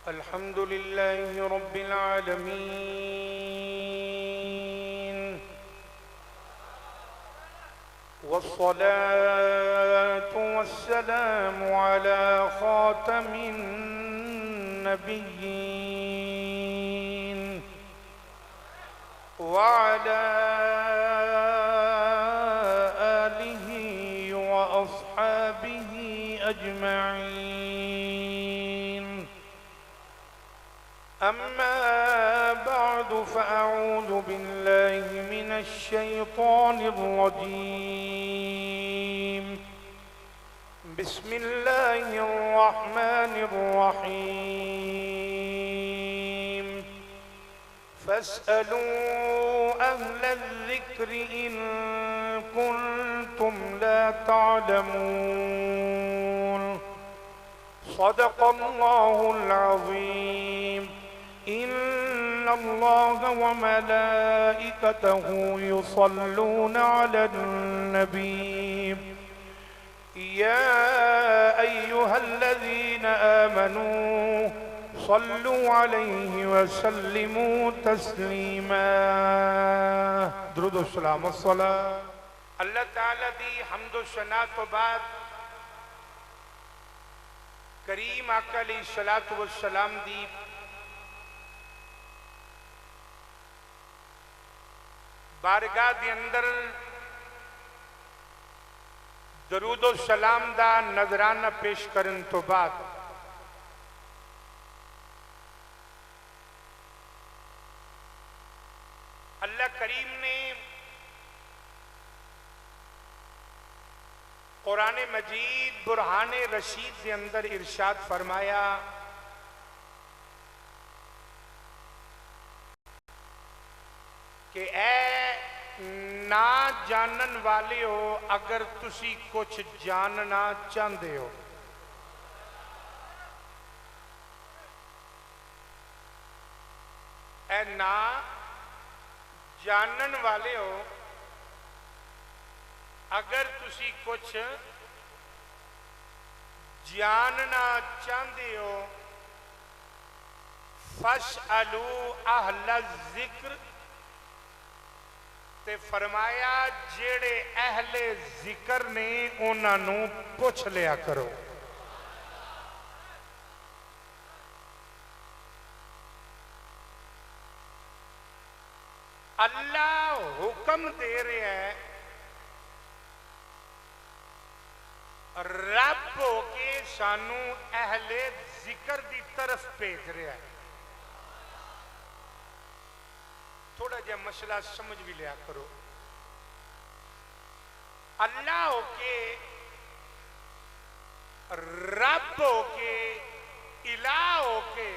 الحمد لله رب العالمين، والصلاة والسلام على خاتم النبيين وعلى آله وأصحابه أجمعين. أما بعد فأعوذ بالله من الشيطان الرجيم. بسم الله الرحمن الرحيم. فاسألوا أهل الذكر إن كنتم لا تعلمون. صدق الله العظيم. إن الله وملائكته يصلون على النبي يا أيها الذين آمنوا صلوا عليه وسلموا تسليما. درود و سلام الصلاة. اللہ تعالیٰ دی حمد و ثنا تو بعد کریم آقا علیہ الصلوۃ والسلام دی بارگاہ دی اندر درود و سلام دا نظرانہ پیش کرن تو بعد اللہ کریم نے قرآن مجید برہان رشید کے اندر ارشاد فرمایا کہ اے نہ جانن والے ہو، اگر تسی کچھ جاننا چاہندے ہو اے نہ جانن والے ہو، اگر تسی کچھ جاننا چاہندے ہو فَاسْأَلُوا أَهْلَ الذِّكْرِ، تے فرمایا جیڑے اہل ذکر نے انہاں نو پوچھ لیا کرو. اللہ حکم دے رہے ہیں، رب ہو کے سانو اہل ذکر دی طرف بھیج رہا ہے. تھوڑا جا مسئلہ سمجھ بھی لیا کرو. اللہ ہو کے، رب ہو کے، الہ ہو کے،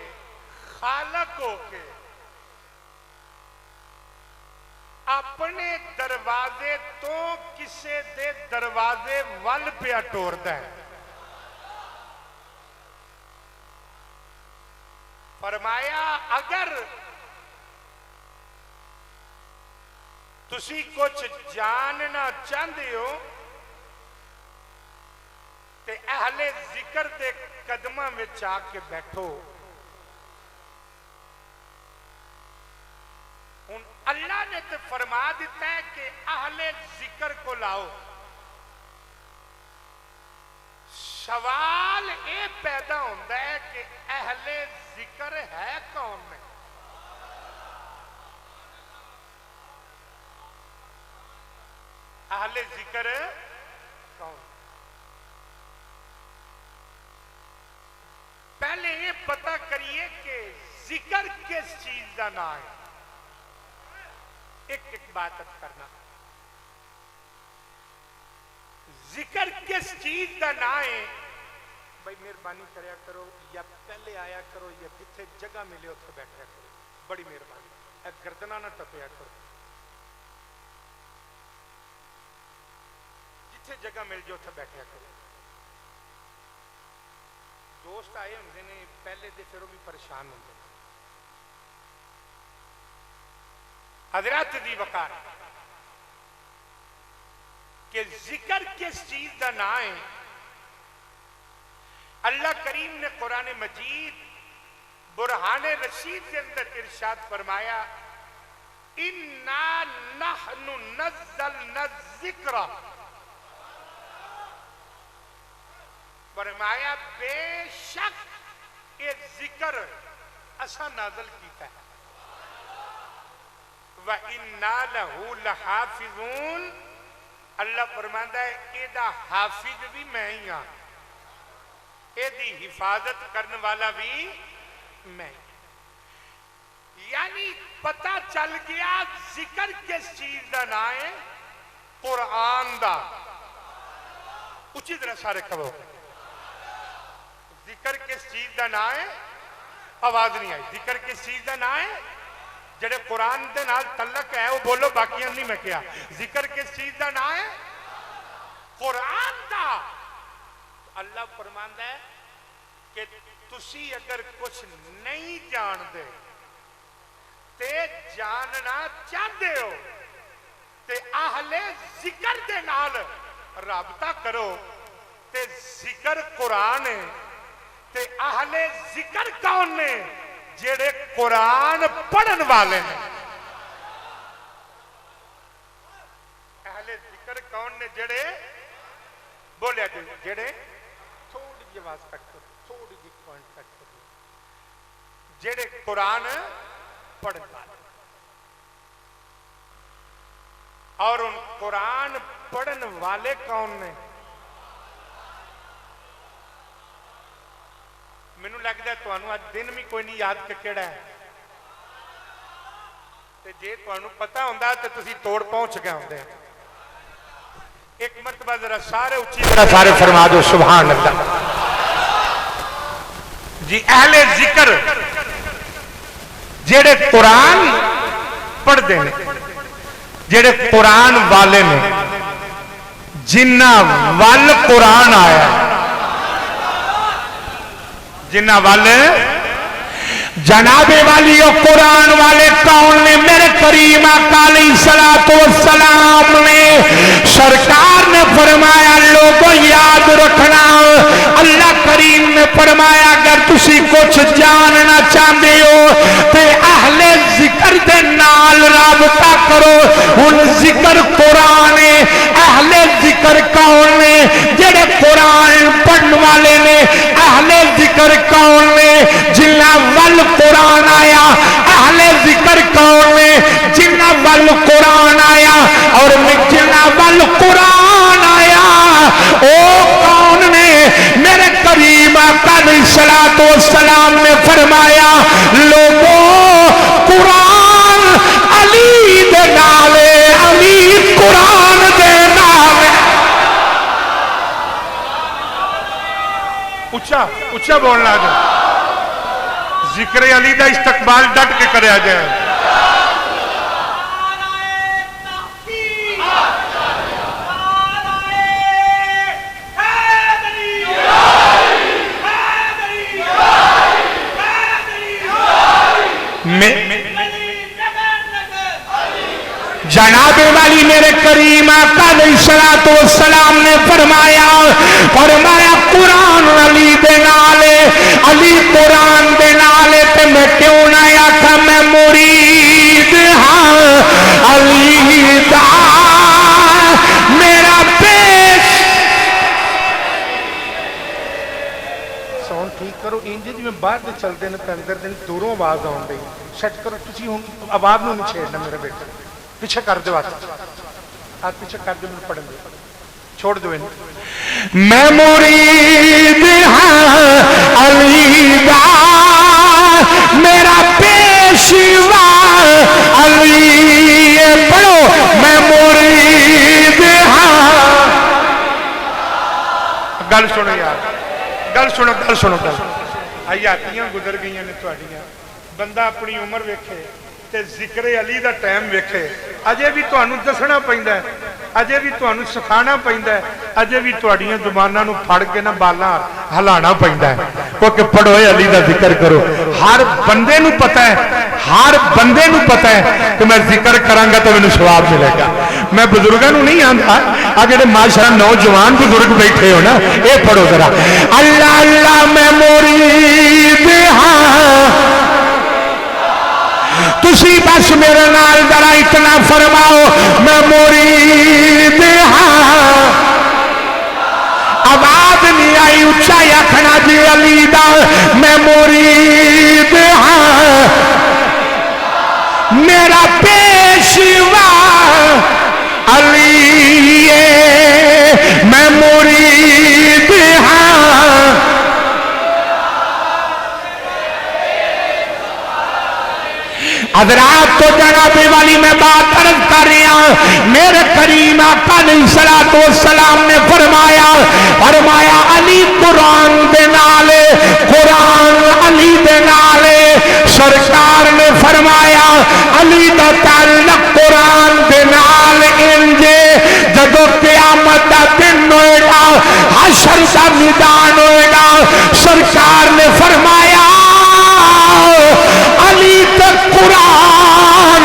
خالق ہو کے اپنے دروازے تو کسے دے دروازے ول پیا ٹوردا ہے. فرمایا اگر تسی کچھ جاننا چاہندے ہو تے اہل ذکر دے قدمہ میں چاہ کے بیٹھو. اللہ نے تے فرما دیتا ہے کہ اہل ذکر کو لاؤ. سوال اے پیدا ہوتا ہے کہ اہل ذکر ہے کون میں؟ اہل ذکر کون؟ پہلے یہ پتہ کریے کہ ذکر کس چیز کا نام ہے. ایک بات کرنا، ذکر کس چیز کا نام ہے؟ بھائی مہربانی کریا کرو، یا پہلے آیا کرو یا جتھے جگہ ملے اتنے بیٹھا کرو. بڑی مہربانی، گردنہ نہ ٹپیا کرو. جتھے جگہ مل جو اتنے بیٹھا کرو. دوست آئے ہوندے نے پہلے دے پھر وہ بھی پریشان ہوندے نے. حضرات دی وقار کہ ذکر کس چیز کا نام ہے؟ اللہ کریم نے قرآن مجید बुरहान रशीद के अंदर इरशाद फरमाया, इन्ना नहनु नज़्ज़लना ज़िक्र, फरमाया बेशक ये जिक्र असा नाज़िल कीता है, व इन्ना लहू लहाफिज़ून, अल्लाह फरमांदा है एदा हाफिज भी मैं ही हाँ, एदी हिफाजत करने वाला भी मैं। यानी पता चल गया जिक्र किस चीज का नाम है, कुरान दा। उची तरह सारे कहो, जिक्र किस चीज का नाम है, आवाज नहीं आई, जिक्र किस चीज का नाम है, जेड़े कुरान दे नाल तल्लक है वो बोलो, बाकी नहीं मैं क्या। जिक्र किस चीज का नाम है, कुरान का। अल्लाह फरमांदा है कि तुसी अगर कुछ नहीं जानते ते जानना चाहते हो ते आहले जिक्र दे नाल राबता करो। ते जिक्र कुरान है, ते आहले जिक्र कौन ने, जेड़े कुरान पढ़न वाले ने। आहले जिक्र कौन ने, जेड़े बोलिया जेड़े, थोड़ी जी आवाज तक करो, थोड़ी जी पॉइंट तक करो, जेड़े कुरान पढ़न वाले। और उन कुरान पढ़न वाले कौन ने? मैनू लगता है तुहानू अज दिन भी कोई नहीं याद कि केड़ा है, ते जे तुहानू पता होंदा ते तुसी तोड़ पहुंच गए होंदे। एक मरतबा जरा सारे उच्ची तरह सारे फरमा दो सुभान अल्लाह जी। अहले जिक्र जेड़े कुरान पढ़ते हैं, जेड़े कुरान वाले ने, जिन्ना वल कुरान आया, जिन्ना वल जनाबे वाली और कुरान वाले कौन ने? मेरे करीम आका अलैहिस्सलातु वस्सलाम ने, सरकार ने फरमाया लोगों याद रखना, अल्लाह करीम ने फरमाया अगर तुसी कुछ जानना चाहते हो तो अहले जिक्र दे नाल राबता करो। हुन जिक्र कुरान है, अहले जिक्र कौन ने? जेड़े कुरान पढ़ने वाले ने। अहले जिक्र कौन ने? जिन्ना वल कुरान आया। अहले जिक्र कौन ने? जिन्ना वल कुरान आया। और जिन्ना वल कुरान आया ओ कौन ने? मेरे करीम आका अलैहिस्सलातु वस्सलाम ने फरमाया लोगों कुरान अली दे नाले, अली कुरान दे नाले। उच्चा उच्चा बोलना है, जिक्र अली का इस्तकबाल डट के कराया जाए। जनाबे वाली मेरे करीम आका अलैहिस्सलातु वस्सलाम ने फरमाया कुरान अली दे नाले, अली कुरान दे नाले। ते मैं क्यों ना आखा मैं मुरीद हाँ अली दा, मेरा पेश साउंड ठीक करो। इंज जिवें बाहर दे चलदे ने अंदर दे दूरों आवाज आउण दी सेट करो। तुसीं हुण आवाज नूं नहीं छेड़ना मेरे बेटे, पीछे कर दो, हाथ पीछे कर दो, मुझे पढ़न दो, छोड़ दो इन्हें। मैं मुरीद हाँ अली दा, मेरा पेशवा अली। पढ़ो मैं मुरीद हाँ। गल सुनो यार, गल सुनो, गल सुनो, गल हयातियां गुजर गई ने तुहाडियां। बंदा अपनी उम्र वेखे ते जिक्र अली दा टाइम वेखे, अजे भी तुहानू दसना पैंदा है, अजे भी तुहानू सिखाना पैंदा है, अजे भी तुहाडियां जुबानां नू फड़ के ना बाला हिलाना पैंदा है। क्योंकि पढ़ो अली दा जिक्र करो। हर बंदे नू पता है, हर बंदे नू पता है कि मैं जिक्र करांगा तो मैनू सवाब मिलेगा। मैं बुजुर्गों नू नहीं आंदा, आ जेडे माशाअल्लाह नौजवान बुजुर्ग बैठे हो ना, ये पढ़ो जरा। अल्लाह अल्लाह मैं मुरीद हाँ दस मेरे नाल जरा इतना फरमाओ, मैं मुरीद हाँ। आवाज नहीं आई, उच्चा आखना जी अली दा मैं मुरीद हाँ। मेरा पेशवा अली मैं मुरीद हाँ। हज़रात तो जनाबे वाली मैं बात अर्ज कर रहा हूं। मेरे करीम आका अलैहिस्सलाम ने फरमाया अली कुरान दे नाले, कुरान अली दे नाले। सरकार ने फरमाया अली दा ताल्लुक कुरान दे नाल इंजे जदों क़यामत दा दिन होएगा, हशर दा मैदान होएगा, सरकार ने फरमाया अली तक कुरान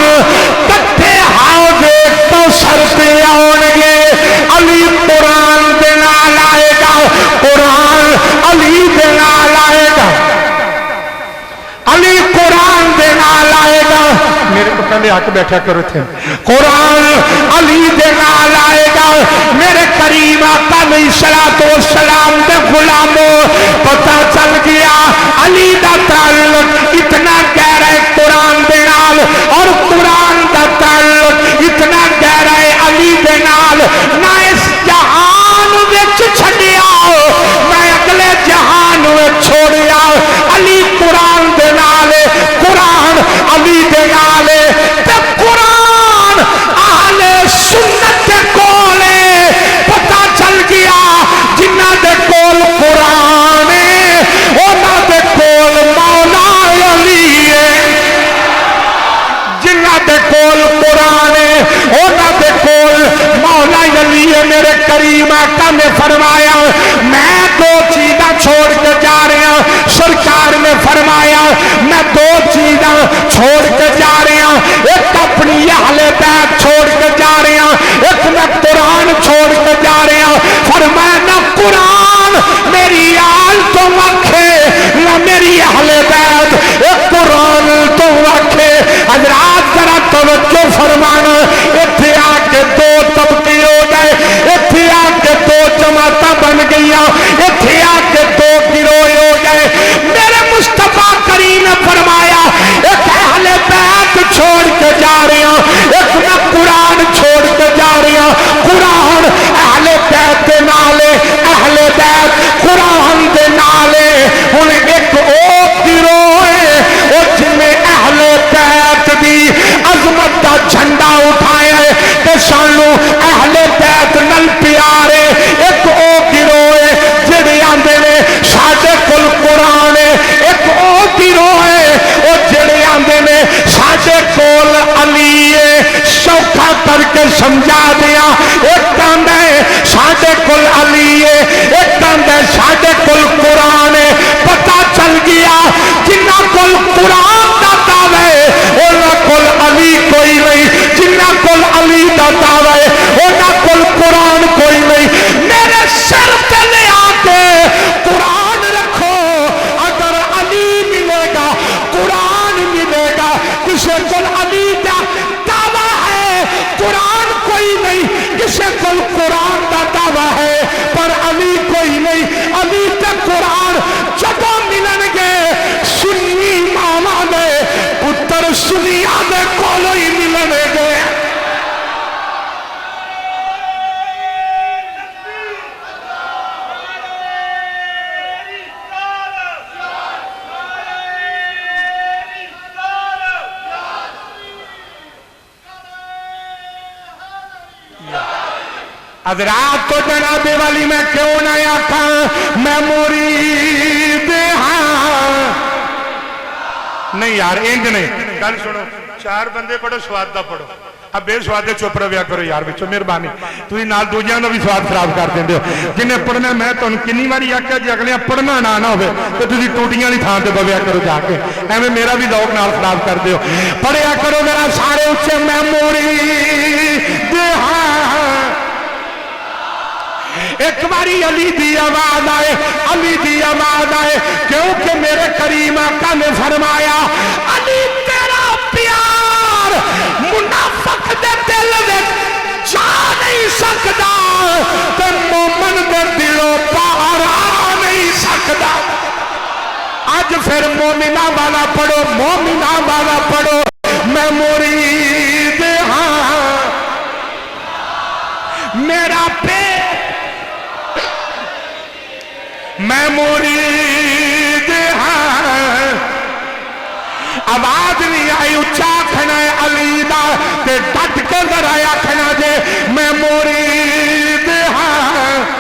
कट्ठे हाउदे तो सर पे आउणगे। अली कुरान दे नाल आएगा, कुरान अली दे नाल आएगा, अली कुरान दे नाल आएगा। मेरे को पहले आके बैठा करो थे। कुरान अली दे नाल आएगा। मेरे करीम आका अलैहिस्सलाम दे गुलामों, पता चल गया अली दा ताल्लुक इतना गहरा है कुरान दे नाल, और कुरान दा ताल्लुक इतना गहरा है अली दे नाल। ना इस जहान विच छड्डिया, ना अगले जहान विच छोड़िया। अली कुरान दे नाल, कुरान अली दे नाल। ते कुरान अहले सुन्नत दे कोल पता चल गया जिन्हां दे कोल कुरान है उन्हां दे कोल मौला अली है। जिन्हां दे कोल कुरान है उन्हां दे कोल मौला अली है। मेरे करीम आका ने फरमाया मैं दो चीज़ां छोड़ के जा रहा। सरकार ने फरमाया मैं दो चीज़ां छोड़ के जा रहा। एक अपनी अहले बैत छोड़ के जा रहा, एक मैं कुरान छोड़ के जा रहा। फरमाया ना कुरान मेरी आल तो आखे, ना मेरी अहले बैत एक कुरान तो आखे। हज़रात जरा तवज्जो फरमाना। इत्थे आके दो तबके हो गए, इत्थे आके दो जमातां बन गई, इत्थे आके दो गिरोह हो गए। मेरे मुस्तफा करीम ने फरमाया एक अहले बैत छोड़ के जा रहे हैं, एक मैं कुरान छोड़ के जा रही हूं। कुरान अहले बैत दे नाले, अहले बैत कुरान दे नाले। हुण एक ओ गिरोह है ओ जिन्हें अहले बैत दी अजमत दा झंडा उठाया है ते सानू अहले बैत नाल प्यार है। एक ओ गिरोह है जिहड़े आंदे ने साडे कोल कुरान है। एक ओ गिरोह है ओ जिहड़े आंदे ने साडे कोल अली है। सौखा करके समझा दिया। एक आंदा है साडे कोल अली है, एक आंदा है साडे कोल कुरान है। पता चल गया जिन्हां कोल कुरान दा दावा है उन्हां कोल अली कोई नहीं, जिन्हां कोल अली दा दावा है उन्हां कोल कुरान कोई नहीं। मेरे सिर ते ले आके कुरान रखो, अगर अली मिलेगा कुरान मिलेगा। किसी को अली दा दावा है, कुरान कोई नहीं। किसी को कुरान दा दावा है पर अली कोई नहीं। अली ते कुरान जदों मिलणगे सुन्नी मामा दे पुत्र सुनिया दे कोलों ही मिलणगे। हज़रात तो जनाबे वाली मैं क्यों ना आखा मैं मुरीद हाँ। नहीं यार इंज नहीं, गल सुनो। चार बंदे पढ़ो, स्वाद दा पढ़ो। अब बेस्वादे चुप रहा करो यार, बिचो मेहरबानी। तुम नाल दूजियां दा भी स्वाद खराब कर देंदे हो। जिन्हें पढ़ना मैं तुहानू कितनी बारी आख्या जे अगले पढ़ना ना ना हो तो तुम टूटियां वाली थां ते बव्या करो जाके, एवं मेरा भी दौक नाल खराब कर दो। पढ़िया करो मेरा सारे उच्चे मैं मुरीद हाँ। एक बारी अली दी आवाज आए, अली दी आवाज आए, क्योंकि मेरे करीम आका ने फरमाया अली तेरा प्यार अज फिर मोमिना वाला पढ़ो, मोमिना वाला पढ़ो। मैं मुरीद हाँ मेरा पे, मैं मुरीद हाँ। आवाज नहीं आई, उच्चा आखना है अली दा ते डट के जरा आखना जे मैं मुरीद हाँ।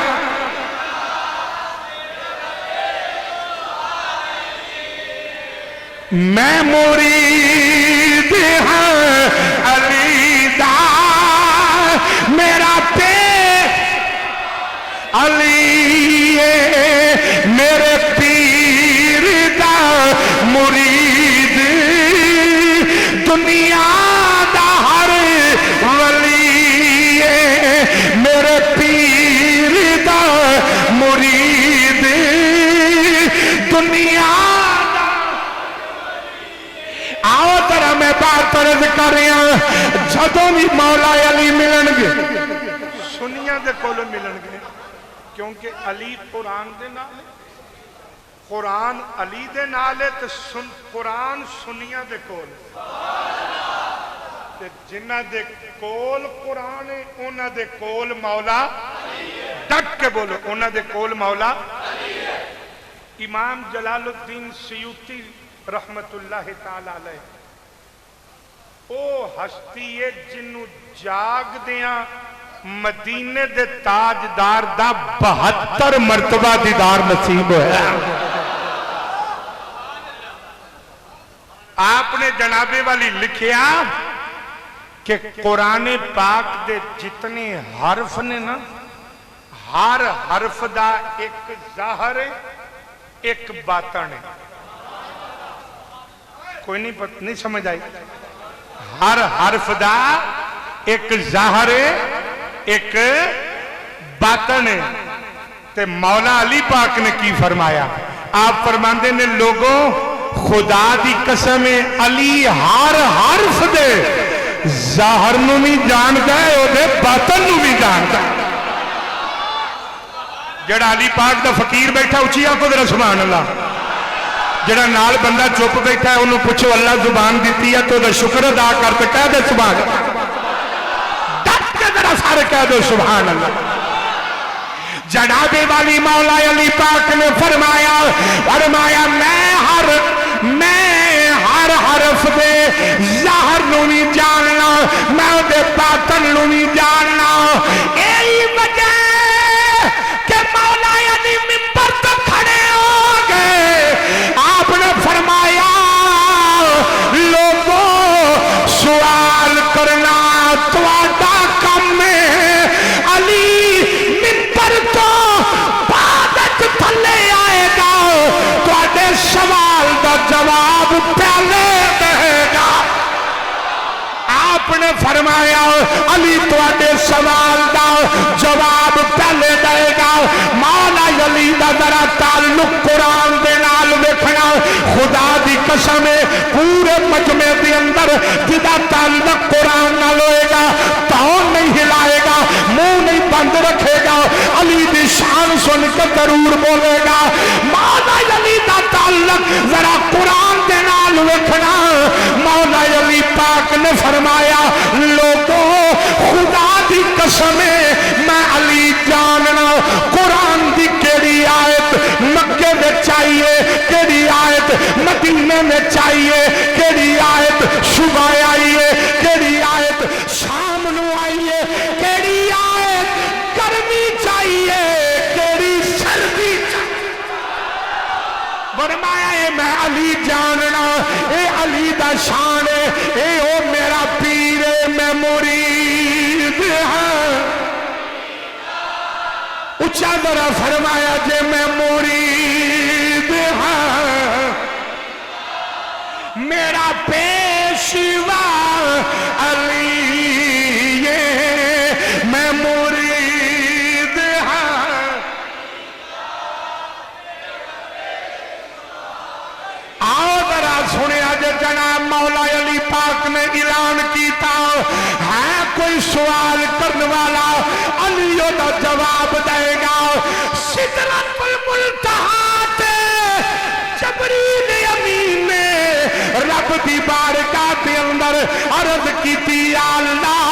मैं मुरीद हाँ अली दा, मेरा पे अली मेरे पीर दा मुरीद, दुनिया दा हर वली मेरे पीर दा मुरीद, दुनिया दा। आओ जरा मैं बात अर्ज कर रहा, जदों भी मौला अली मिलणगे सुनिया दे कोलों मिलणगे, क्योंकि अली कुरान दे नाल, कुरान अली दे नाल है, तो कुरान सुनिया दे कोल, जिन्हां दे कोल कुरान है उन्हां दे कोल मौला, डट के बोलो उन्हां दे कोल मौला। इमाम जलालुद्दीन सयूती रहमतुल्लाह ताला अलैह ओ हस्ती है जिन्नू जागदियां मदीने दे ताजदार दा 72 मरतबा दीदार नसीब होया। आपने जनाबे वाली लिखिया कि कुरान पाक दे जितने हरफ ने ना, हर हरफ दा एक जाहिर है एक बातन है। कोई नहीं समझ आई? हर हरफ दा एक जाहिर है एक बातन है। ते मौला अली पाक ने की फरमाया? आप फरमाते ने लोगों खुदा दी कसम है अली हर हरफ दे जाहिर नू भी जानता है, ओदे बातन नू भी जानता है। जड़ा अली पाक दा फकीर बैठा उची आखो जरा सुभान अल्लाह। जड़ा नाल बंदा चुप बैठा है उन्होंने पूछो अल्लाह जुबान दी है तो शुक्र अदा कर, तो कह दे सुभान अल्लाह, डट के जरा सारे कह दो सुभान अल्लाह। जनाबे वाली मौला अली पाक ने फरमाया फरमाया मैं हर हरफ दे ज़ाहिर नू भी जानना, मैं उहदे बातन नू भी जानना। यही वजह के मौला अली मिंबर तो खड़े हो गए, आपने फरमाया लोगों सवाल करना तुहाडा काम है, अली मिंबर तो बाद थले आएगा, तुहाडे सवाल का जवाब पहले देगा। आपने फरमाया अली तुहाडे सवाल का जवाब पहले देगा। मौला अली दा जरा ताल्लुक कुरान दे नाल देखना, खुदा दी कसम है पूरे मजमे दे अंदर जिदा ताल्लुक कुरान नाल होएगा पाँव नहीं हिलाएगा, मुंह नहीं बंद रखेगा, अली दी शान सुन के जरूर बोलेगा। मौला अली दा ताल्लुक जरा कुरान दे नाल देखना। मौला अली पाक ने फरमाया लोगों खुदा दी कसम है मैं अली जानना कुरान दी केड़ी आयत मक्के में चाहिए, केड़ी आयत मदीने में चाहिए, केड़ी आयत सुबह आई है, केड़ी आयत शाम नू आई है, केड़ी आयत गर्मी चाहिए, केड़ी सर्दी चाहिए। फरमाया है मैं अली जानना, ए अली दा शान है, ए ओ मेरा पीर है, मैं मुरीद हाँ। उच्चा जरा फरमाया जे मैं मुरीद हाँ, मेरा पेशवा अली ये मैं मुरीद हाँ। आओ जरा सुने जे जनाब मौला अली पाक ने ऐलान किया है कोई सवाल करने वाला अली दा जवाब देगा। सिदरतुल मुंतहा ते जबरील दी बारगाह के अंदर अर्ज की अल्लाह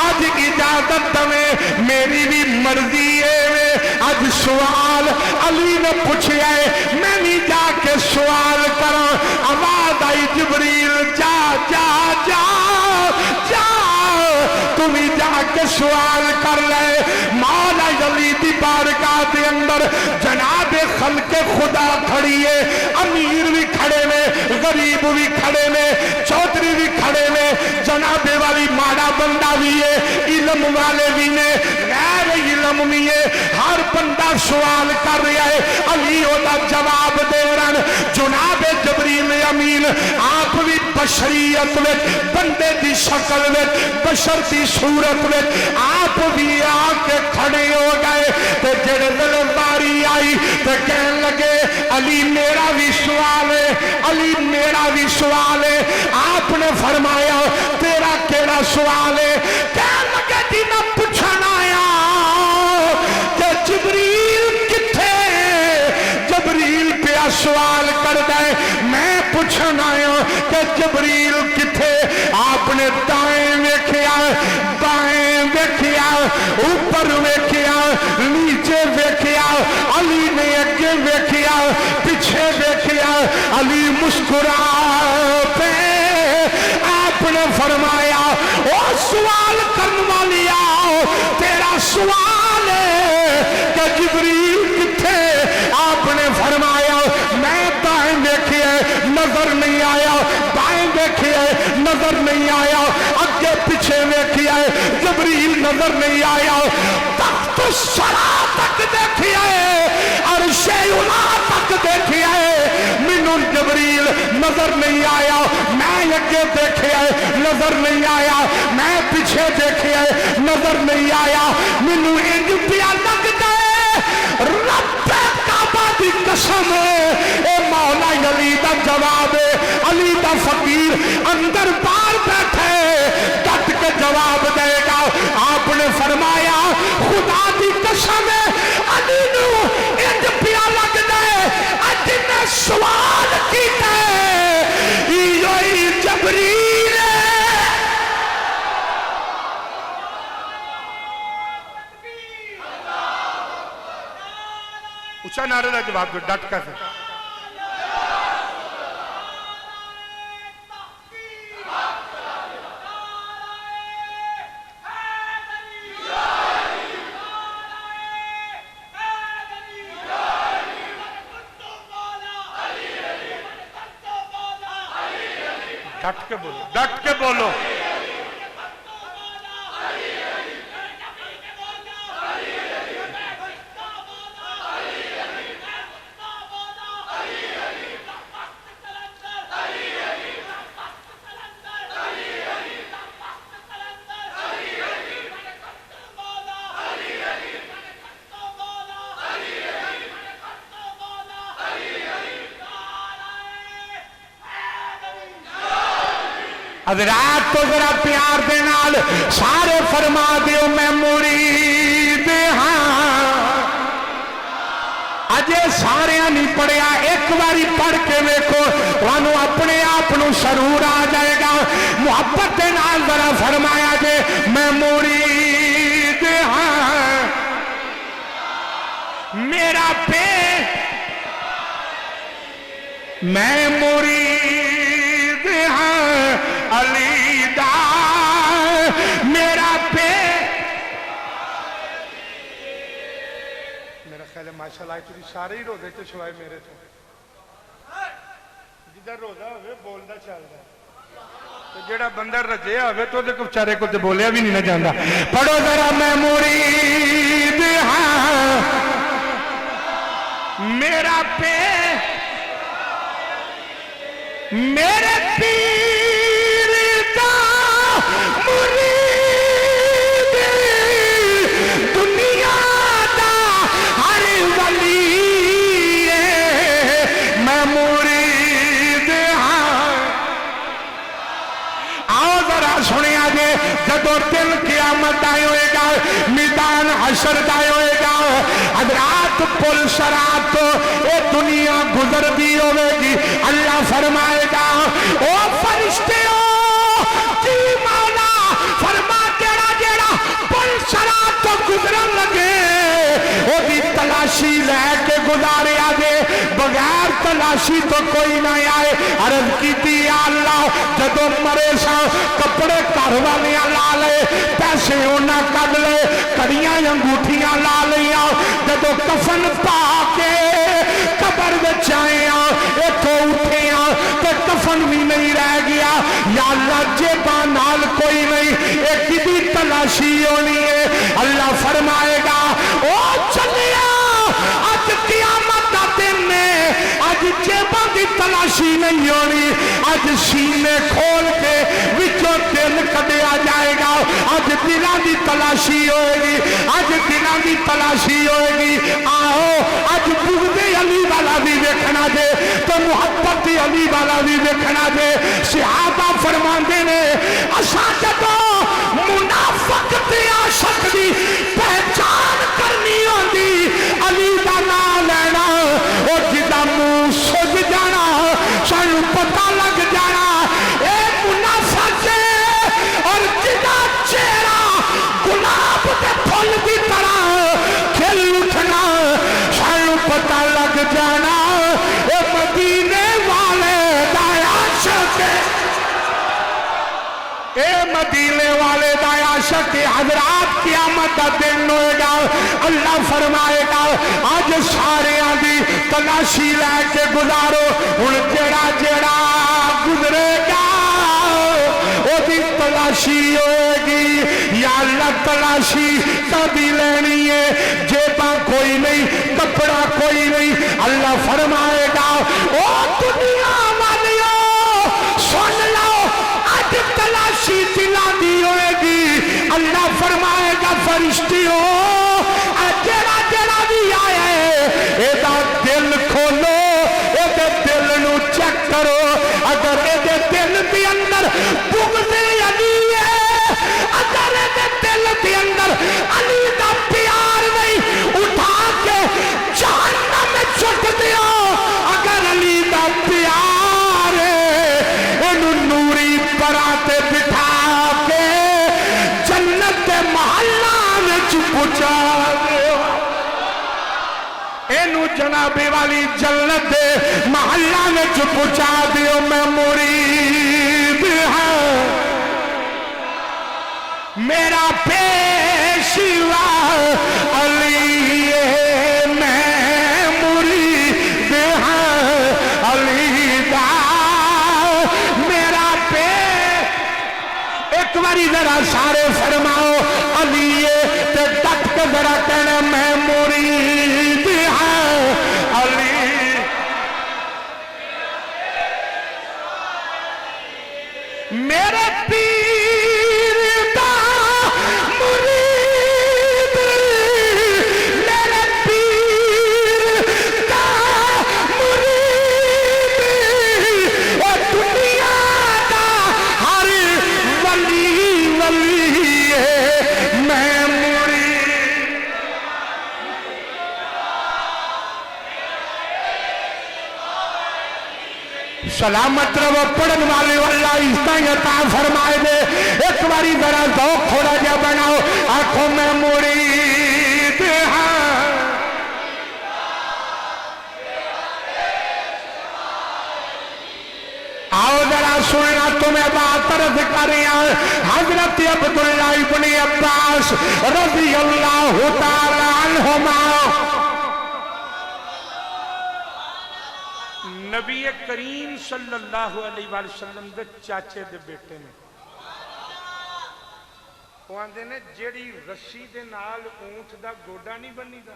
अज इजाजत दवे मेरी भी मर्जी है। अज सवाल अली ने पूछा है मैं भी जाके सवाल करा। आवाज आई जिबरील जा जा जा जा तू भी जाके सवाल कर ले। मौला अली दी बारगाह के अंदर जनाब खल्के खुदा खड़ी है, अमीर भी खड़े ने, गरीब भी खड़े ने, चौधरी भी खड़े ने, जनाबे वाली माड़ा बंदा भी है, इलम वाले भी ने, गैर इलम भी है। हर बंदा सवाल कर रहा है, अली ओदा जवाब दे रहे। जनाब जबरील अमीन आप भी बशरीयत में बंदे की शक्ल में बशर की सूरत में आप भी आके खड़े हो गए। तो जेड़े दिल बारी आई तो कहने लगे अली मेरा भी सवाल है, अली मेरा भी सवाल है। आपने फरमाया तेरा केड़ा सवाल है? कहने लगे जी मैं पूछना आया कि जिबरील किथे? जिबरील पे सवाल कर दे मैं पूछना आया कि जिबरील किथे? आपने दाएं वेख्या, बाएं वेख्या, ऊपर वेख्या, नीचे वेख्या, अली ने अगे वेख्या, पीछे वेख्या, अली मुस्कुरा पे आपने फरमाया ओ सवाल करने वाली आओ तेरा सवाल है कि जिबरील किथे? आपने फरमाया मैं दाएं देखिए नजर नहीं आया, बाएं देखिए नजर नहीं आया, अगे पीछे देखिए जिबरील नजर नहीं आया, तख्त सरा तक देखिए और शेउला तक देखिए मैनू जिबरील नजर नहीं आया। मैं अगे देखिए नजर नहीं आया, मैं पीछे देखिए नजर नहीं आया। मैनू इंज पिया लगता है रब काबा दी कसम ए मौला अली दा जवाब है। अली दा फकीर अंदर बाहर बैठे डट के जवाब देगा। आपने फरमाया खुदा दी कसम है अली नू इंज पिया लगता है अज ने सवाल कीता योही जबरील ऊंचा नारे का जवाब दो डट कर। डट के बोलो, डट के बोलो। हज़रात तो जरा प्यार दे नाल सारे फरमा दियो मैं मुरीद हाँ। अजे सारे नहीं पढ़िया एक बारी पढ़ के देखो तुहानू अपने आप नू सरूर आ जाएगा। मुहब्बत दे नाल जरा फरमाया जे मैं मुरीद हाँ। मेरा पे मैं मुरीद हाँ अली दा मेरा पे। मेरा ख्याल है माशाल्लाह तुझे सारे ही रोजे तो सिवाय मेरे तो जिधर रोजा हो बोलता चलता तो जेड़ा बंदा रजिया हो तो बेचारे को बोलिया भी नहीं ना जाता। पढ़ो जरा मैं मुरीद हाँ मेरा पे मेरे पीर का मुरीद दुनिया दा हर वली मैं मुरीद हाँ। आओ जरा सुनिया जे जदों दिन क़यामत आए होएगा मैदान हशर का होएगा हज़रात पुल शरात ये दुनिया गुजरती होगी अल्लाह फरमाएगा ओ तलाशी लैके गुजारिया दे, बगैर तलाशी तो कोई ना आए। अर्ज की अल्लाह जदों मरे सा कपड़े घर वाले ला ले, पैसे उन्हें कद ले, कड़ियां अंगूठियां ला लिया, जदों कफन पा के कबर विच आए इथों उठे तो कफन भी नहीं रह गया। या अल्लाह जेबा नाल कोई नहीं, एक की तलाशी होनी है। अल्लाह फरमाएगा ओ चलिया अज क़यामत दा दिन है, अज जेबा की तलाशी नहीं होनी, अज सीने खोल के विचों दिल कढ़िया जाएगा। अज दिलों की तलाशी होएगी, अज दिलों की तलाशी होएगी। आओ अज बुग़्ज़े अली वाला भी देखना दे तो मुहब्बत अली वाला भी देखना दे। सहाबा फरमाते ने असा जदों मुनाफिक ते आशिक दी पहचान करनी होंदी, अली दा नाम लेना, ओ जिदा मुंह सुज जाना सानू पता लग जाना ए मुनाफिक है, और जिदा चेहरा गुलाब के फूल की तरह खिल उठना सानू पता लग जाना ए मदीने वाले दा आशिक है, ए मदीने वाले दा आशिक है। हज़रात क़यामत का दिन होएगा, अल्लाह फरमाएगा आज सारियां दी तलाशी लैके गुजारो। हुण जेड़ा जेड़ा गुजरेगा ओदी तलाशी होएगी। या अल्लाह तलाशी कभी लेनी है, जेबा कोई नहीं, कपड़ा कोई नहीं। अल्लाह फरमाएगा ओ दुनिया वालियों सुन लो, आज तलाशी दिला दी होएगी। अल्लाह फरमाएगा फरिश्तियों जेड़ा जेड़ा भी आया है एदा दिल खोलो, एदे दिल नू चेक करो। अगर एदे दिल के अंदर बुग़्ज़े अली है, अगर एदे दिल के अंदर अली का प्यार नहीं, उठा के जहन्नम में सुट दियो। अगर अली का प्यार है इनू नूरी पराते बिठा के जन्नत के महल्ला में पहुंचा दियो। इनू जनाबे वाली जन्नत दे महल्ला में पहुंचा दियो। मैं मुरीद हाँ, मेरा पेशवा अली है, मैं मुरीद हाँ अली दा मेरा पे। एक बारी जरा सारे फरमाओ अली ते डट के जरा कहना मैं मुरीद हाँ अली। मेरे पीर दा मुरीद, मेरे पीर दा मुरीद, और दुनिया दा हर वली वली है, मैं मुरीद। सलामत रहो पढ़न वाले अल्लाह इस्ता फरमाए दे। एक बारी जरा ज़ौक़ थोड़ा जा बनाओ, आंखों में मुरीद हाँ। आओ जरा सुनना, तुम्हें बात अर्ज कर रहा हूं। हजरत अब्दुल्लाह इब्न अब्बास रज़ी अल्लाह तआला अन्हुमा नबी करीम सल्लल्लाहु अलैहि वसल्लम दे चाचे दे बेटे ने। वो आंदे ने जेड़ी रस्सी दे नाल ऊंट दा गोडा नहीं बनीदा,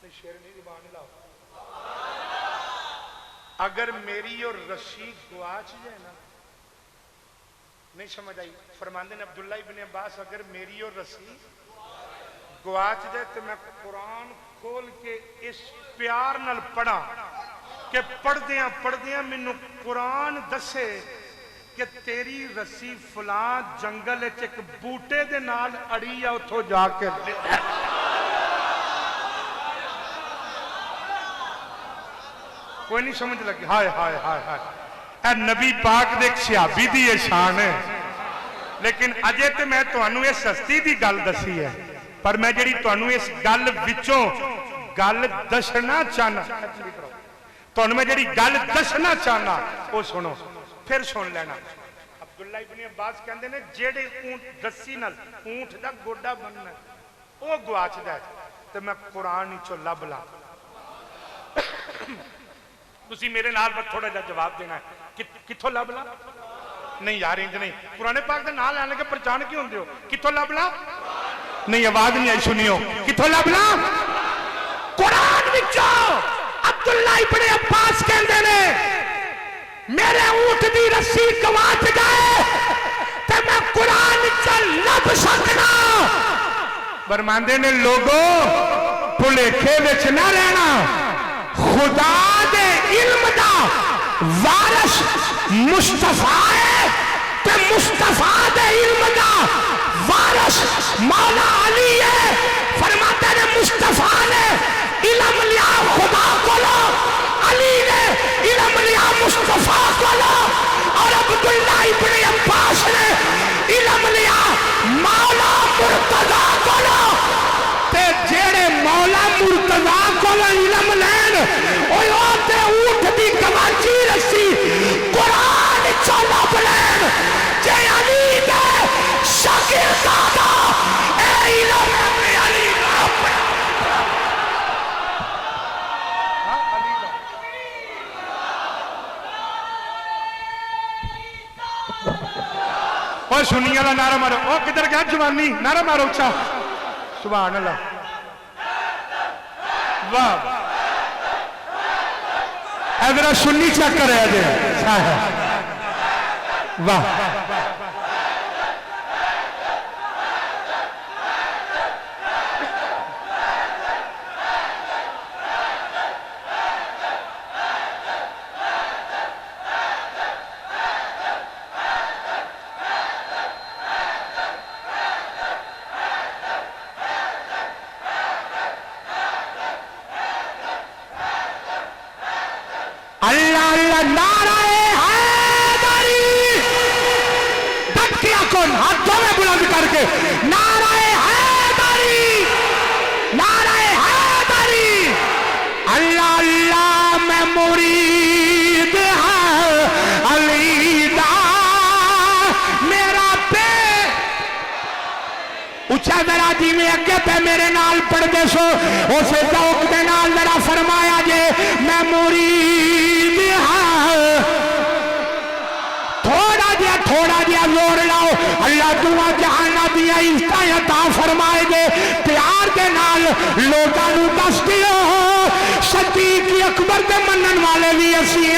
ते शेरनी ज़ुबान लाओ, अगर मेरी और रस्सी गुआच जाए ना, नहीं समझ आई। फरमांदे ने अब्दुल्ला इब्न अब्बास अगर मेरी और रस्सी गुआच जाए तो मैं कुरान खोल के इस प्यार नाल पढ़ा कि पढ़दियां मैनू कुरान दसे कि तेरी रस्सी फलां जंगल एक बूटे दे नाल अड़ी आ, उथों जाके कोई नहीं समझ लगे। हाय हाय हाय हाय, ए नबी पाक दे सहाबी दी शान है। लेकिन अजे तो मैं तुहानू इस हस्ती दी गल दसी है पर मैं जिहड़ी तुहानूं इस गल विचों गल दसना चाहना, तुहानूं मैं जिहड़ी गल दसना चाहना वो सुनो, फिर सुन लेना। अब्दुल्ला इब्न अब्बास कहंदे ने जेड़े ऊंट रस्सी नाल ऊंट दा गोडा बनना वो गवाचदा है ते मैं कुरान विचों लभ ला। तुसी मेरे नाल थोड़ा जिहा जवाब देना है कित्थों लभ ला? नहीं यार इंज नहीं, पुराने पाक दे नाल लैण के पहचान क्यों होंदे हो? कित्थों लभ ला? नहीं आवाज नहीं आई, सुनियो कित्थों लभ ला? कुरान विचों। अब्दुल्ला इब्न अब्बास कहंदे ने मेरे ऊंट दी रस्सी गवाच जाए ते मैं कुरान च लभ सकना। फरमांदे ने लोगो भुलेखे विच ना रहना, खुदा दे इल्म दा वारिस मुस्तफा है ते मुस्तफा दे इल्म दा वारिस मौला अली है। फरमाते ने मुस्तफा ने इल्म लिया खुदा कोलो, अली ने इल्म लिया मुस्तफा कोलो, और अब्दुल्ला इब्न अब्बास ने इल्म लिया मौला मुर्तजा कोलो। ते जेड़े मौला मुर्तजा कोलो इल्म लैन ओए ते ऊंट दी गवाची रस्सी कुरान च लभ लैन। जे अली दे शागिर्दां दा ए इल्म अली दा और सुन्नी वाला नारा मारो। ओ किधर गया जवानी? नारा मारो अच्छा, सुभान अल्लाह, वाह। जरा सुन्नी चेक कर वाह। अल्लाह अल्लाह नाराए हैदरी, धक्किया कौन हाथों में बुलंद करके नाराए हैदरी, नाराए हैदरी। अल्लाह अल्लाह मैं मुरीद अली दा मेरा पे उच्चा मेरा जिमें अगे पे मेरे नाल पढ़ते सो उसे चौक के नाल मेरा फरमाया जे मैं मुरीद थोड़ा जिहा जोर लाओ। अल्लाह दुआ जहाना दिया इज्जतां अता फरमाए दे, प्यार के नाल लोकां नूं दस दिओ सदीक अकबर दे मनन वाले भी असीं,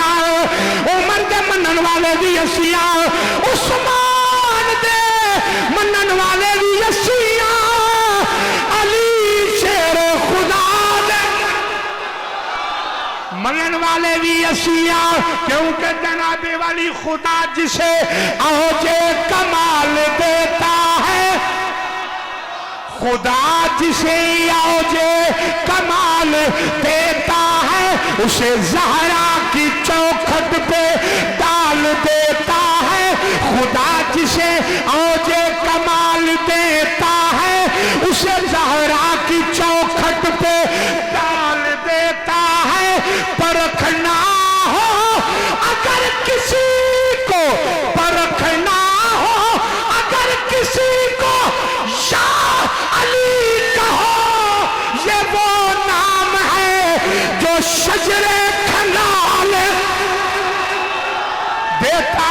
उमर दे मनन वाले भी असीं, उस्मान दे मनन वाले भी असीं, अली शेर खुदा दे मनन वाले भी असिया। क्योंकि जनाबे वाली खुदा जिसे औजे कमाल देता है, खुदा जिसे औजे कमाल देता है उसे ज़हरा की चौखट पे डाल देता है। खुदा जिसे औजे कमाल देता है उसे ज़हरा की चौखट पे डाल देता है। परखना हो अगर किसी को, परखना हो अगर किसी को, या अली कहो ये वो नाम है जो शजरे खनाल देता।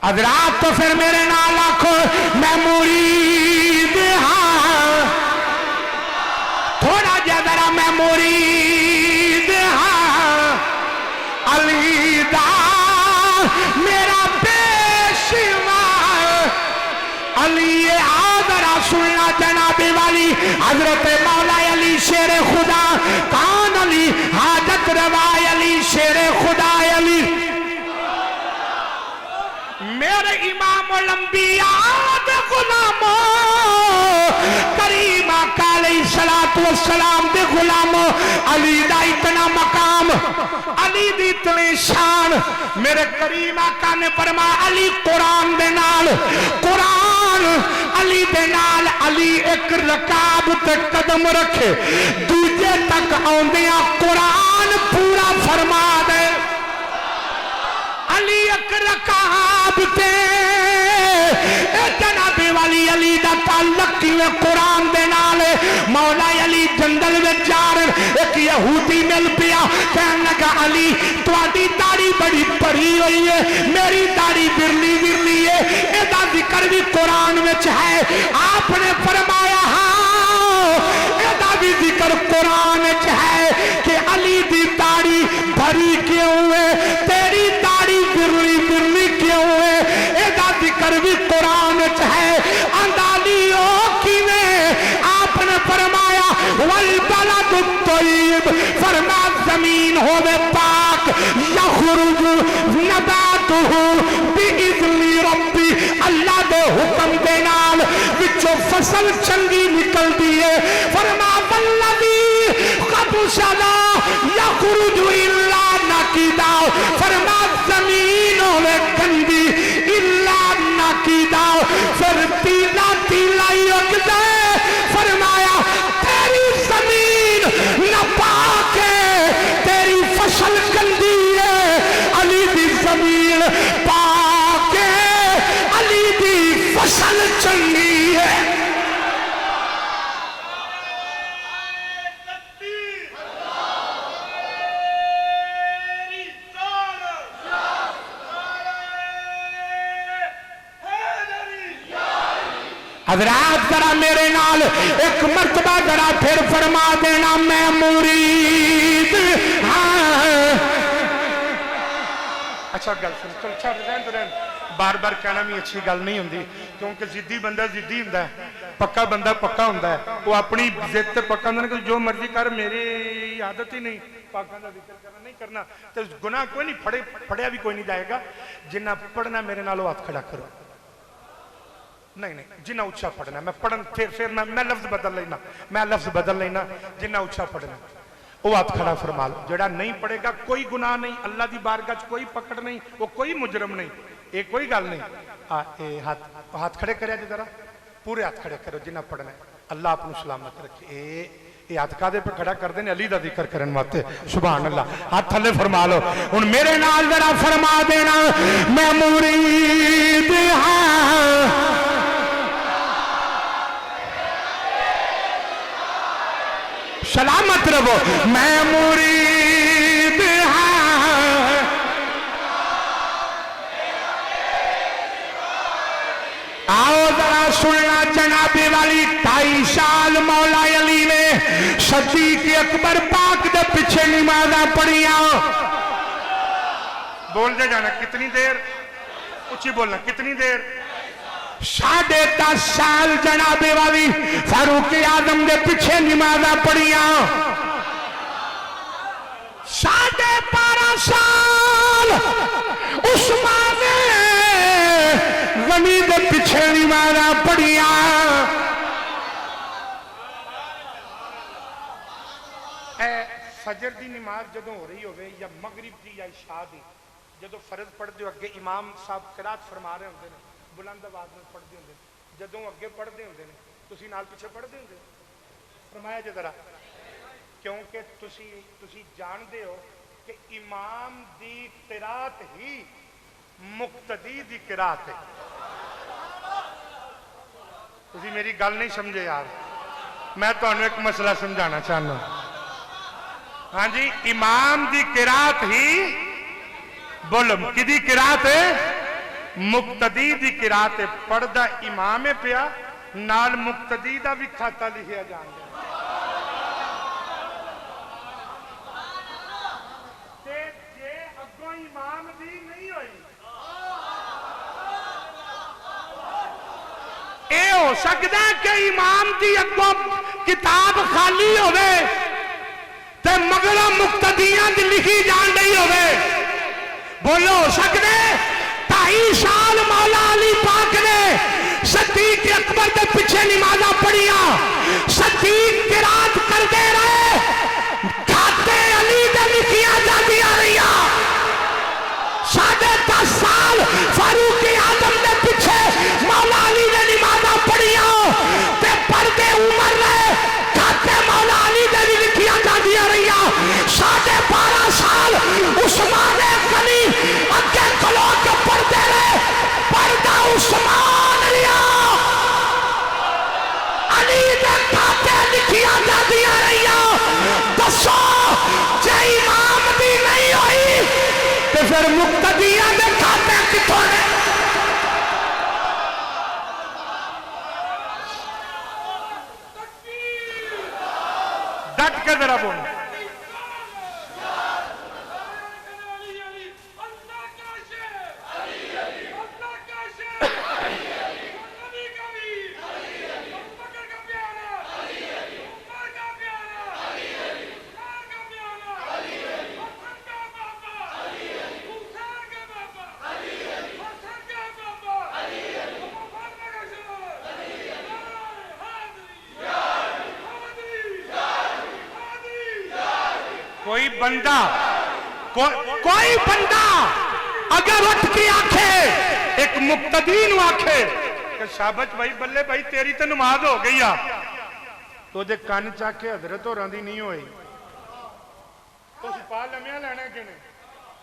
हज़रात तो फिर मेरे नाल आखो मैं मुरीद हाँ, थोड़ा जिहा जरा मैं मुरीद हाँ अली दा मेरा पेशवा। अली ये आदरा सुनना जनाबे वाली हजरत मौला अली शेर खुदा, कान अली हाजत रवा अली शेर खुदा अली। मेरे इमाम लंबिया दे गुलामो करीम आका अलैहिस्सलातु वस्सलाम दे गुलामो अली दा इतना मकाम अली दी इतनी शान मेरे करीम आका ने फरमाया अली कुरान दे नाल कुरान अली दे नाल अली एक रकाब ते कदम रखे दूजे तक आउंदियां कुरान पूरा फरमा दे अली एक रकाब ते जनाबे वाली अली दा ताल्लुक किवें कुरान दे नाल मौला अली जंगल में जा रहे एक यहूदी मिल पिया कहने लगा अली तुहाडी दाढ़ी बड़ी भरी हुई है मेरी दाढ़ी बिरली बिरली है एदा जिक्र भी कुरान में है आपने फरमाया हाँ एदा भी जिक्र कुरान में है कि अली दी दाढ़ी भरी क्यों है तेरी दाढ़ी बिरली बिरली क्यों है एदा जिक्र भी कुरान में है अंदालियो किवें आपने फरमाया वल बलदु तय्यिब फरमा जमीन होवे पाक यखरुज नबातुहु बिइज़्नि रब्बी अल्लाह दे हुक्म दे नाल विचों फसल चंगी निकलदी है फरमा वल्लज़ी क़बशला यखरुज इल्ला नकीदा फरमा जमीन होवे गंदी इल्ला नकीदा फिर तीला तीला ही उगदा फरमाया तेरी जमीन नापाक है तेरी फसल गंदी है अली दी जमीन पाक है अली दी फसल चंगी है हजरात जरा मेरे नाल एक मर्तबा जरा फिर फरमा देना मैं मुरीद हाँ अच्छा गल सुन चल छड़ रहन बार बार कहना भी अच्छी गल नहीं होंदी क्योंकि जिद्दी बंदा जिद्दी हुंदा है पक्का बंदा पक्का हुंदा है वो अपनी जिद ते पक्का हुंदा कि जो मर्जी कर मेरी आदत ही नहीं पाकां दा जिक्र करना नहीं करना तो गुनाह कोई नहीं फड़िया भी कोई नहीं जाएगा जिन्ना पढ़ना मेरे नाल हाथ खड़ा करो नहीं नहीं जिन्ना उच्चा पढ़ना मैं पढ़न फिर मैं लफ्ज बदल लेना जिन्ना उच्चा पढ़ना वो हाथ खड़ा फरमा लो जेड़ा नहीं पढ़ेगा कोई गुनाह नहीं अल्लाह की बारगाह कोई पकड़ नहीं वो कोई मुजरम नहीं ये कोई गल नहीं हाथ खड़े करे जरा पूरे हाथ खड़े करो जिन्ना पढ़ना अल्लाह अपनू सलामत रखे ये हाथ कादे पे खड़ा कर देने अली दा जिक्र करन वास्ते सुभान अल्लाह हाथ थले फरमा लो हुन मेरे नाल जरा फरमा देना मैं मुरीद हां सलामत रहो मैं मुरीद हाँ आओ जरा सुनना जनाबे वाली 2.5 साल मौला अली ने सदीक़ अकबर पाक दे पीछे नमाज़ां पढ़ियां बोल दे जाना कितनी देर ऊंची बोलना कितनी देर 10.5 साल जनाबे वाली फारूक आजम के पीछे नमाज़ां पढ़ियां 12.5 साल उस्मान गनी के पीछे नमाज़ां पढ़ियां फजर की नमाज जदों हो रही होवे या मगरिब की या इशा की जदों फर्ज पढ़ते हो अगे इमाम साहब किरात फरमा रहे होंगे ने बुलंद आवाज में पढ़ते होंगे जदों अगे पढ़ते होंगे ने तुसी नाल पीछे पढ़ते होंगे फरमाया जे जरा क्योंकि तुसी जानते हो कि इमाम दी किरात ही मुक्तदी दी किरात है तुसी मेरी गल नहीं समझे यार मैं तुहानू एक मसला समझाना चाहना हाँ जी इमाम दी किरात ही बोलो किदी किरात है मुक्तदी दी किरात है पढ़दा इमाम पिया नाल मुक्तदी दा भी खाता लिखिया जान ते जे अगों इमाम दी नहीं होई ए हो सकता है कि इमाम दी अगों किताब खाली होवे ते मगरों मुक्तदियां दी लिखी जान रही होवे बोलो हो सकते 2.5 साल मौला अली पाक ने صدیق اکبر دے پیچھے نمازاں پڑھیاں صدیق قرات کرتے رہے کھاتے علی دے لکھیاں جاندیاں رہیاں 10.5 سال فاروق اعظم دے پیچھے مولا علی نے نمازاں پڑھیاں تے پردے عمر رہے کھاتے مولا علی دے بھی لکھیاں جاندیاں رہیاں 12.5 سال عثمان غنی اگے کھلو کے پڑھتے رہے پردہ عثمان لیا علی دے کھاتے لکھیاں جاندیاں رہیاں دسو جے امام دی نہیں ہوئی تے پھر مقتدیاں دے کھاتے کتھوں نے ڈٹ کے ذرا بول کوئی بندہ اگر اٹھ کے آکھے ایک مقتدی نو آکھے کہ شابت بھائی بلے بھائی تیری تو نماز ہو گئی تو دے کان چاک کے حضرت اور راندی نہیں ہوئی تو سپاہ لمحہ لینا کنے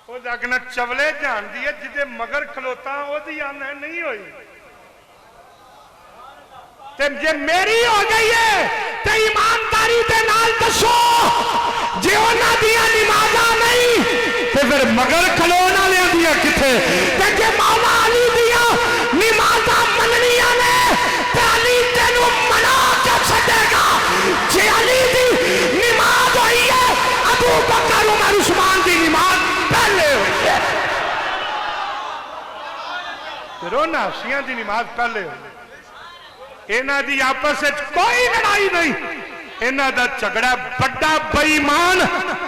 وہ جاکنا چولے جان دیئے جدے مگر کھلوتا وہ دی آنا نہیں ہوئی جے میری ہو گئی ہے تے ایمانداری دے نال دسو جے اونا دیا نمازاں نہیں تے پھر مگر کھلونا لیا دیا کتھے تے جے مولا علی دیا نمازاں مننیاں نے تے علی تینو منا کے چھڑے گا جے علی دی نماز ہوئی ہے ابو بکر عمر عثمان دی نماز پہلے ہوئی ہے رونا شیعہ دی نماز پہلے ہوئی اینا دی آپس سے کوئی لڑائی نہیں اینا دا جھگڑا بڑا بے ایمان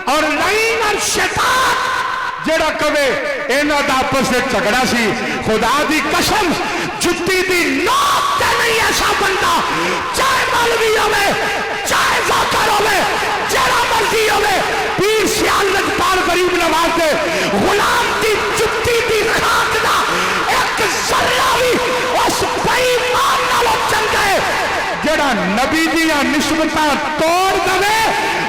اور لعین اور شیطان جڑا کہے اینا دا آپس سے جھگڑا سی خدا دی قسم جتی دی نوک تے نہیں ایسا بندہ چاہے مولوی ہوئے چاہے ذاکر ہوئے جڑا مرضی ہوئے پیر سیال لجپال غریب نواز دے غلام دی جتی دی خاک دا ایک ذرہ بھی اس بے ایمان نالو چنگے جڑا نبی دیا نسبتاں توڑ دے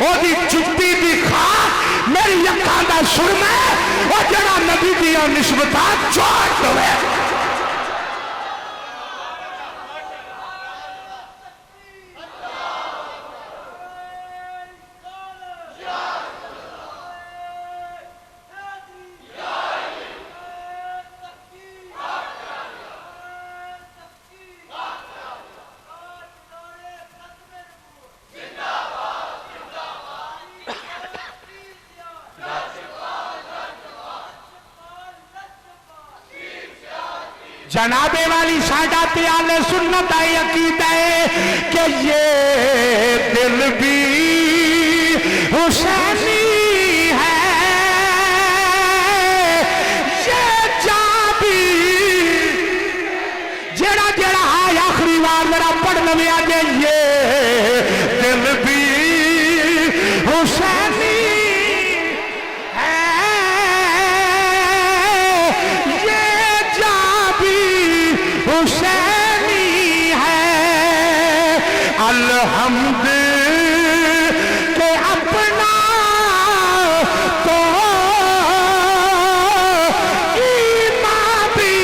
او دی جتی دی خاک میری یکاں دا سرمے او جڑا نبی دیا نسبتاں چھوڑ دے جنابے والی سادات اہل سنت آئی عقیدہ ہے کہ یہ دل بھی حسینی ہے یہ جان بھی جڑا جڑا ہے آخری بار میرا پڑھ لوے آگے یہ دل بھی حسینی حسینی ہے الحمد کہ اپنا تو ایمان بھی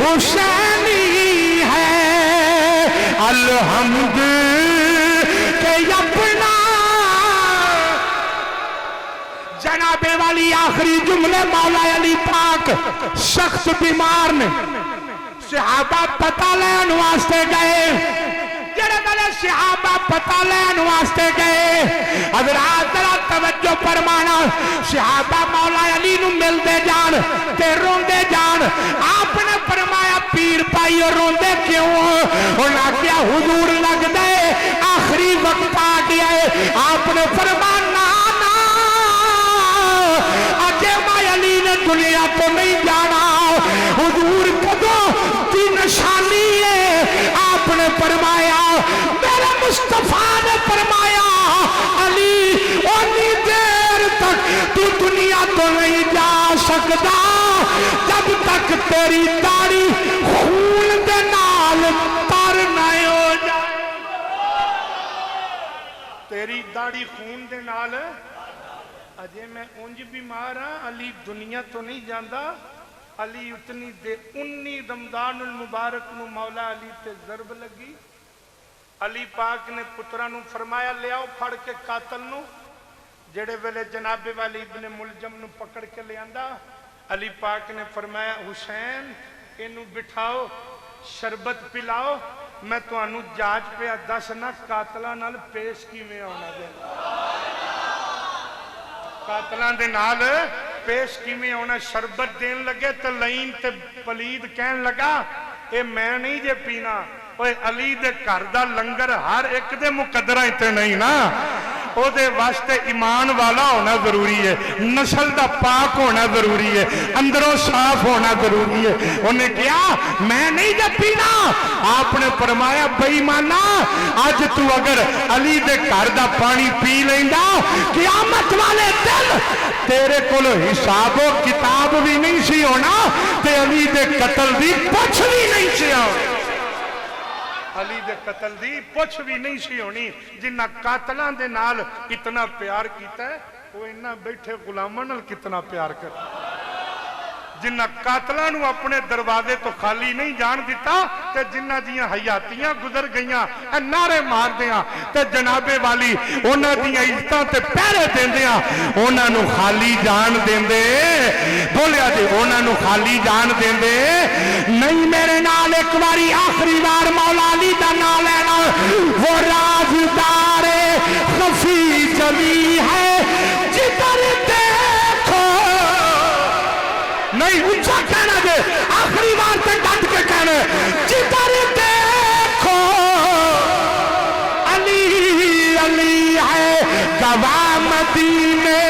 حسینی ہے الحمد کہ اپنا جنابے والی آخری جملے مولا علی پاک سخت بیمار نے صحابہ پتہ لین واسطے گئے جڑے بلے صحابہ پتہ لین واسطے گئے حضرات ذرا توجہ فرمانا صحابہ مولا علی نو ملتے جان تے روندے جان آپ نے فرمایا پیر پائی اور روندے کیوں انہاں کیا حضور لگ دے آخری وقت آ گیا ہے آپ نے فرمانا اجے میں علی نے دنیا تو نہیں جانا حضور کدوں کی نشانی ہے सकता जब तक तेरी दाढ़ी खून दे नाल तर ना हो जाए। तेरी दाढ़ी खून दे नाल अजे मैं उंज बीमार हाँ, अली दुनिया तो नहीं जाता। अली उतनी दे 19 रमजानुल मुबारक नू मौला अली ते जरब लगी। अली पाक ने पुत्रा नू फरमाया ले आओ फड़ के कातल नू। जेड़े वेले जनाबे वाली इब्ने मुलजम नू पकड़ के ले आंदा, अली पाक ने फरमाया हुसैन इनू बिठाओ, शरबत पिलाओ, मैं तुहानू जांच पिया दस ना कातलां नाल पेश किवें आउणा दे। कातलां दे नाल पेश किवें आउणा। शरबत देन लगे तो लईन ते पलीद कहन लगा ए मैं नहीं जे पीना। ओए अली दे घर दा लंगर हर एक दे मुकदरा ते नहीं ना, ओदे वास्ते ईमान वाला होना जरूरी है, नस्ल दा पाक होना जरूरी है, अंदरों साफ होना जरूरी है। उन्हें कहा मैं नहीं जब पीना। आपने फरमाया बेईमाना आज तू अगर अली दे घर दा पानी पी लेंदा क़यामत वाले दिन तेरे कोलो हिसाबो किताब भी नहीं सी होना ते अली दे कत्ल दी पुछ भी नहीं सी होनी। अली दे कत्ल दी पुछ भी नहीं सी होनी। जिन्ना कातलां दे नाल इतना प्यार कीता है वो इन्ना बैठे गुलामां नाल कितना प्यार कर। जिन्ना कातलां नू अपने दरवाजे तो खाली नहीं जान दिता ते जिन्ना दियां हयातियां गुजर गईयां नारे मारदियां ते जनाबे वाली उन्हां दियां इज्जतां ते पहरे देंदियां उन्हां नू खाली जान देंदे। बोलिया जी उन्हां नू खाली जान देंदे नहीं। मेरे नाल एक बारी आखिरी बार मौला अली दा नाम लेना। वो राज़दारे खफी जली है जिधर देखो, नहीं ऊंचा कहना दे, आखिरी बार तक डट के कहना जिधर देखो अली अली है गवाह मदीने